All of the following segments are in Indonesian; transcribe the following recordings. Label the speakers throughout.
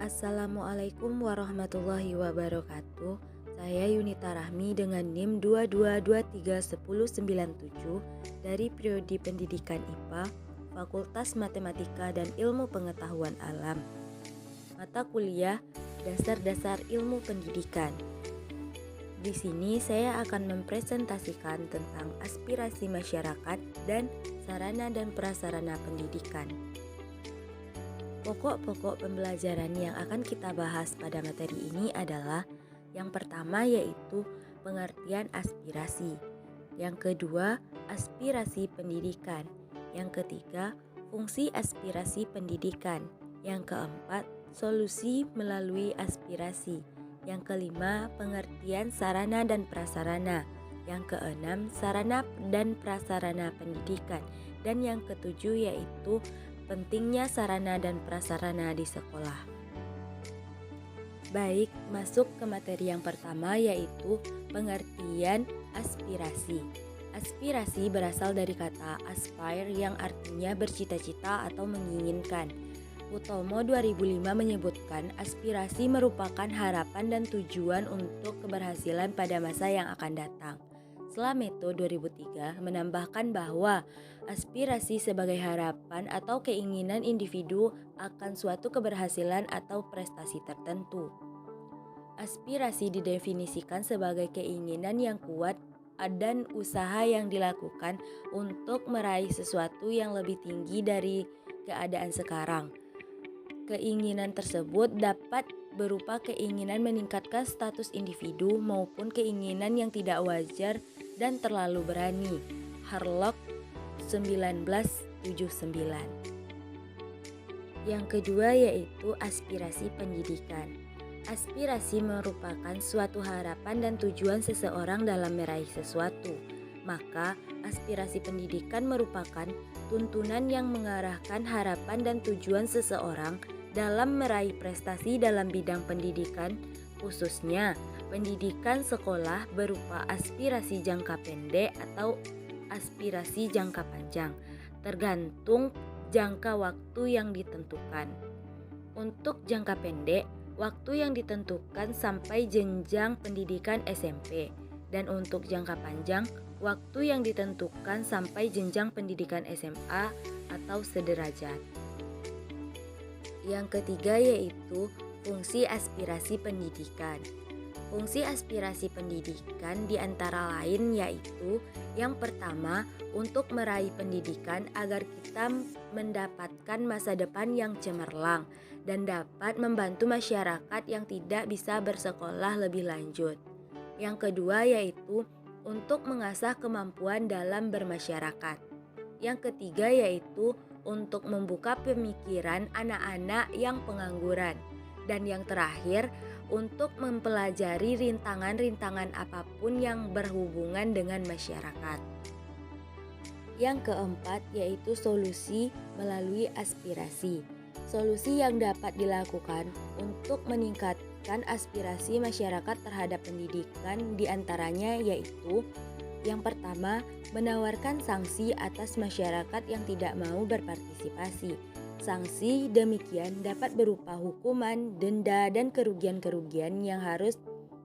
Speaker 1: Assalamualaikum warahmatullahi wabarakatuh. Saya Yunita Rahmi dengan NIM 22231097 dari Prodi Pendidikan IPA, Fakultas Matematika dan Ilmu Pengetahuan Alam. Mata kuliah Dasar-dasar Ilmu Pendidikan. Di sini saya akan mempresentasikan tentang aspirasi masyarakat dan sarana dan prasarana pendidikan. Pokok-pokok pembelajaran yang akan kita bahas pada materi ini adalah yang pertama yaitu pengertian aspirasi, yang kedua aspirasi pendidikan, yang ketiga fungsi aspirasi pendidikan, yang keempat solusi melalui aspirasi, yang kelima pengertian sarana dan prasarana, yang keenam sarana dan prasarana pendidikan, dan yang ketujuh yaitu pentingnya sarana dan prasarana di sekolah. Baik, masuk ke materi yang pertama yaitu pengertian aspirasi. Aspirasi berasal dari kata aspire yang artinya bercita-cita atau menginginkan. Utomo 2005 menyebutkan aspirasi merupakan harapan dan tujuan untuk keberhasilan pada masa yang akan datang. Slameto 2003 menambahkan bahwa aspirasi sebagai harapan atau keinginan individu akan suatu keberhasilan atau prestasi tertentu. Aspirasi didefinisikan sebagai keinginan yang kuat dan usaha yang dilakukan untuk meraih sesuatu yang lebih tinggi dari keadaan sekarang. Keinginan tersebut dapat berupa keinginan meningkatkan status individu maupun keinginan yang tidak wajar dan terlalu berani. Harlock 1979. Yang kedua yaitu aspirasi pendidikan. Aspirasi merupakan suatu harapan dan tujuan seseorang dalam meraih sesuatu. Maka aspirasi pendidikan merupakan tuntunan yang mengarahkan harapan dan tujuan seseorang dalam meraih prestasi dalam bidang pendidikan, khususnya pendidikan sekolah berupa aspirasi jangka pendek atau aspirasi jangka panjang, tergantung jangka waktu yang ditentukan. Untuk jangka pendek, waktu yang ditentukan sampai jenjang pendidikan SMP, dan untuk jangka panjang, waktu yang ditentukan sampai jenjang pendidikan SMA atau sederajat. Yang ketiga yaitu fungsi aspirasi pendidikan. Fungsi aspirasi pendidikan diantara lain yaitu yang pertama untuk meraih pendidikan agar kita mendapatkan masa depan yang cemerlang dan dapat membantu masyarakat yang tidak bisa bersekolah lebih lanjut. Yang kedua yaitu untuk mengasah kemampuan dalam bermasyarakat. Yang ketiga yaitu untuk membuka pemikiran anak-anak yang pengangguran. Dan yang terakhir, untuk mempelajari rintangan-rintangan apapun yang berhubungan dengan masyarakat. Yang keempat yaitu solusi melalui aspirasi. Solusi yang dapat dilakukan untuk meningkatkan aspirasi masyarakat terhadap pendidikan diantaranya yaitu yang pertama, menawarkan sanksi atas masyarakat yang tidak mau berpartisipasi. Sanksi demikian dapat berupa hukuman, denda, dan kerugian-kerugian yang harus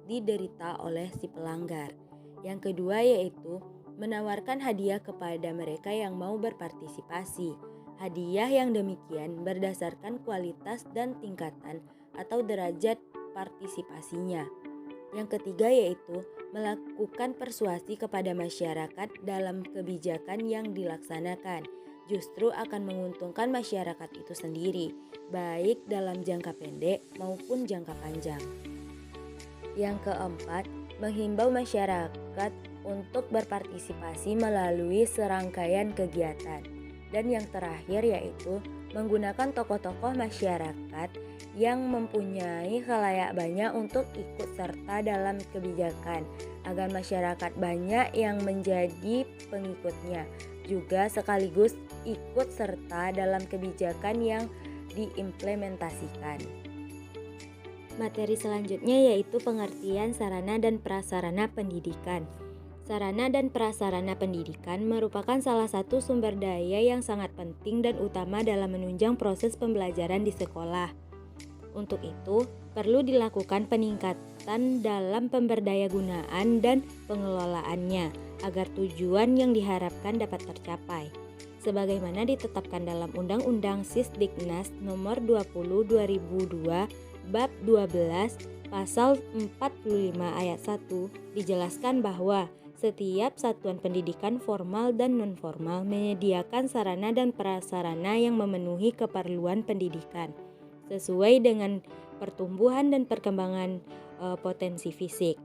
Speaker 1: diderita oleh si pelanggar. Yang kedua yaitu menawarkan hadiah kepada mereka yang mau berpartisipasi. Hadiah yang demikian berdasarkan kualitas dan tingkatan atau derajat partisipasinya. Yang ketiga yaitu melakukan persuasi kepada masyarakat dalam kebijakan yang dilaksanakan. Justru akan menguntungkan masyarakat itu sendiri, baik dalam jangka pendek maupun jangka panjang. Yang keempat, menghimbau masyarakat untuk berpartisipasi melalui serangkaian kegiatan. Dan yang terakhir yaitu menggunakan tokoh-tokoh masyarakat yang mempunyai khalayak banyak untuk ikut serta dalam kebijakan agar masyarakat banyak yang menjadi pengikutnya, juga sekaligus ikut serta dalam kebijakan yang diimplementasikan. Materi selanjutnya yaitu pengertian sarana dan prasarana pendidikan. Sarana dan prasarana pendidikan merupakan salah satu sumber daya yang sangat penting dan utama dalam menunjang proses pembelajaran di sekolah. Untuk itu, perlu dilakukan peningkatan dalam pemberdayagunaan dan pengelolaannya agar tujuan yang diharapkan dapat tercapai. Sebagaimana ditetapkan dalam Undang-Undang Sisdiknas Nomor 20 2002 Bab 12 Pasal 45 Ayat 1 dijelaskan bahwa setiap satuan pendidikan formal dan non-formal menyediakan sarana dan prasarana yang memenuhi keperluan pendidikan sesuai dengan pertumbuhan dan perkembangan potensi fisik,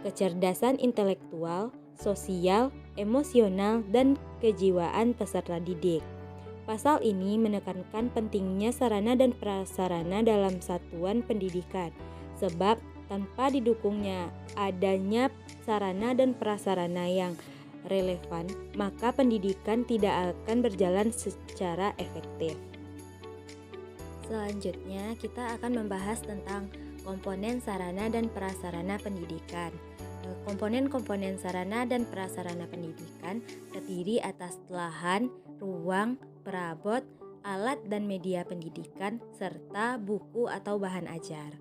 Speaker 1: kecerdasan intelektual, sosial, emosional, dan kejiwaan peserta didik. Pasal ini menekankan pentingnya sarana dan prasarana dalam satuan pendidikan, sebab tanpa didukungnya adanya sarana dan prasarana yang relevan, maka pendidikan tidak akan berjalan secara efektif. Selanjutnya, kita akan membahas tentang komponen sarana dan prasarana pendidikan. Komponen-komponen sarana dan prasarana pendidikan terdiri atas lahan, ruang, perabot, alat dan media pendidikan, serta buku atau bahan ajar.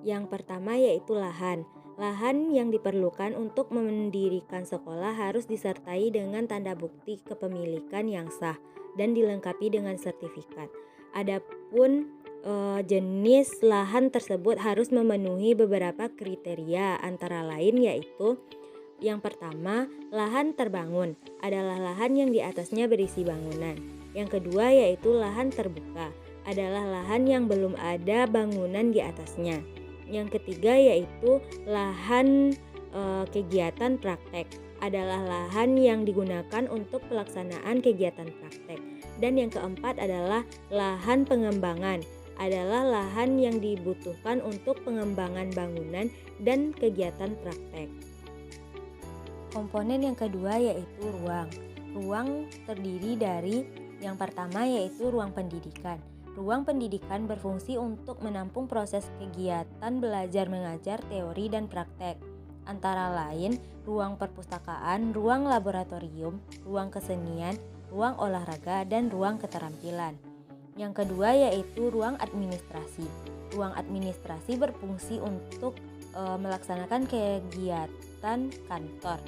Speaker 1: Yang pertama yaitu lahan. Lahan yang diperlukan untuk mendirikan sekolah harus disertai dengan tanda bukti kepemilikan yang sah dan dilengkapi dengan sertifikat. Adapun jenis lahan tersebut harus memenuhi beberapa kriteria, antara lain yaitu yang pertama, lahan terbangun adalah lahan yang di atasnya berisi bangunan. Yang kedua yaitu lahan terbuka adalah lahan yang belum ada bangunan di atasnya. Yang ketiga yaitu lahan kegiatan praktek adalah lahan yang digunakan untuk pelaksanaan kegiatan praktek. Dan yang keempat adalah lahan pengembangan adalah lahan yang dibutuhkan untuk pengembangan bangunan dan kegiatan praktek. Komponen yang kedua yaitu ruang. Ruang terdiri dari yang pertama yaitu ruang pendidikan. Ruang pendidikan berfungsi untuk menampung proses kegiatan belajar mengajar teori dan praktek, antara lain ruang perpustakaan, ruang laboratorium, ruang kesenian, ruang olahraga, dan ruang keterampilan. Yang kedua yaitu ruang administrasi. Ruang administrasi berfungsi untuk melaksanakan kegiatan kantor.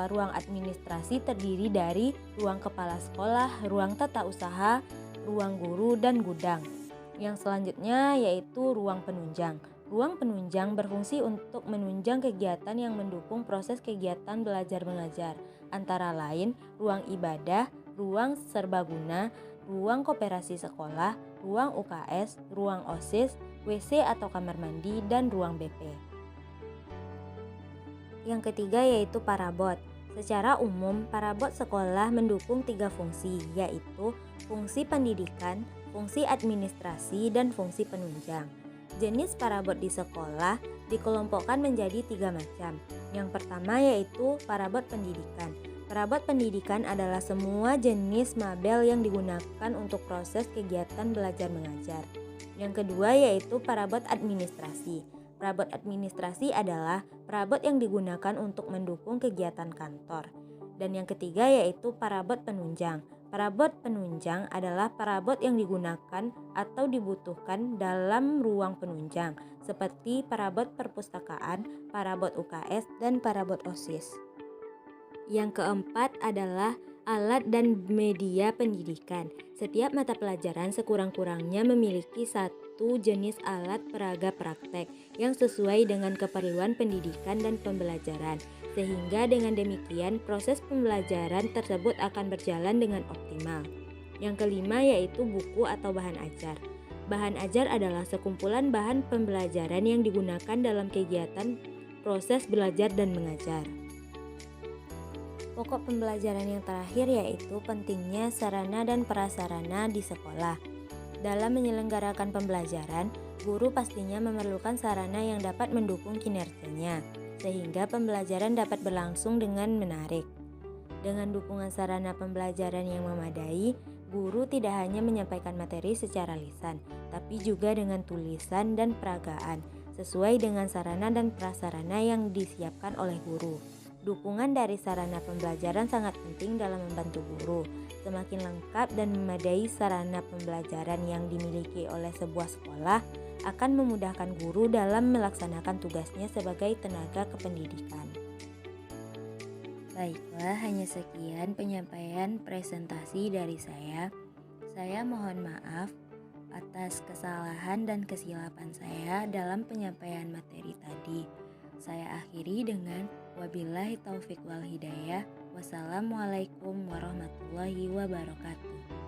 Speaker 1: Ruang administrasi terdiri dari ruang kepala sekolah, ruang tata usaha, ruang guru, dan gudang. Yang selanjutnya yaitu ruang penunjang. Ruang penunjang berfungsi untuk menunjang kegiatan yang mendukung proses kegiatan belajar mengajar, antara lain ruang ibadah, ruang serbaguna, ruang koperasi sekolah, ruang UKS, ruang OSIS, WC atau kamar mandi, dan ruang BP. Yang ketiga yaitu parabot. Secara umum, parabot sekolah mendukung 3 fungsi, yaitu fungsi pendidikan, fungsi administrasi, dan fungsi penunjang. Jenis parabot di sekolah dikelompokkan menjadi 3 macam. Yang pertama yaitu parabot pendidikan. Parabot pendidikan adalah semua jenis mabel yang digunakan untuk proses kegiatan belajar mengajar. Yang kedua yaitu parabot administrasi. Parabot administrasi adalah parabot yang digunakan untuk mendukung kegiatan kantor. Dan yang ketiga yaitu parabot penunjang. Parabot penunjang adalah parabot yang digunakan atau dibutuhkan dalam ruang penunjang, seperti parabot perpustakaan, parabot UKS, dan parabot OSIS. Yang keempat adalah alat dan media pendidikan. Setiap mata pelajaran sekurang-kurangnya memiliki satu jenis alat peraga praktek yang sesuai dengan keperluan pendidikan dan pembelajaran, sehingga dengan demikian proses pembelajaran tersebut akan berjalan dengan optimal. Yang kelima yaitu buku atau bahan ajar. Bahan ajar adalah sekumpulan bahan pembelajaran yang digunakan dalam kegiatan proses belajar dan mengajar. Pokok pembelajaran yang terakhir yaitu pentingnya sarana dan prasarana di sekolah. Dalam menyelenggarakan pembelajaran, guru pastinya memerlukan sarana yang dapat mendukung kinerjanya, sehingga pembelajaran dapat berlangsung dengan menarik. Dengan dukungan sarana pembelajaran yang memadai, guru tidak hanya menyampaikan materi secara lisan, tapi juga dengan tulisan dan peragaan, sesuai dengan sarana dan prasarana yang disiapkan oleh guru. Dukungan dari sarana pembelajaran sangat penting dalam membantu guru. Semakin lengkap dan memadai sarana pembelajaran yang dimiliki oleh sebuah sekolah akan memudahkan guru dalam melaksanakan tugasnya sebagai tenaga kependidikan. Baiklah, hanya sekian penyampaian presentasi dari saya. Saya mohon maaf atas kesalahan dan kesilapan saya dalam penyampaian materi tadi. Saya akhiri dengan wabillahi taufik wal hidayah. Wassalamualaikum warahmatullahi wabarakatuh.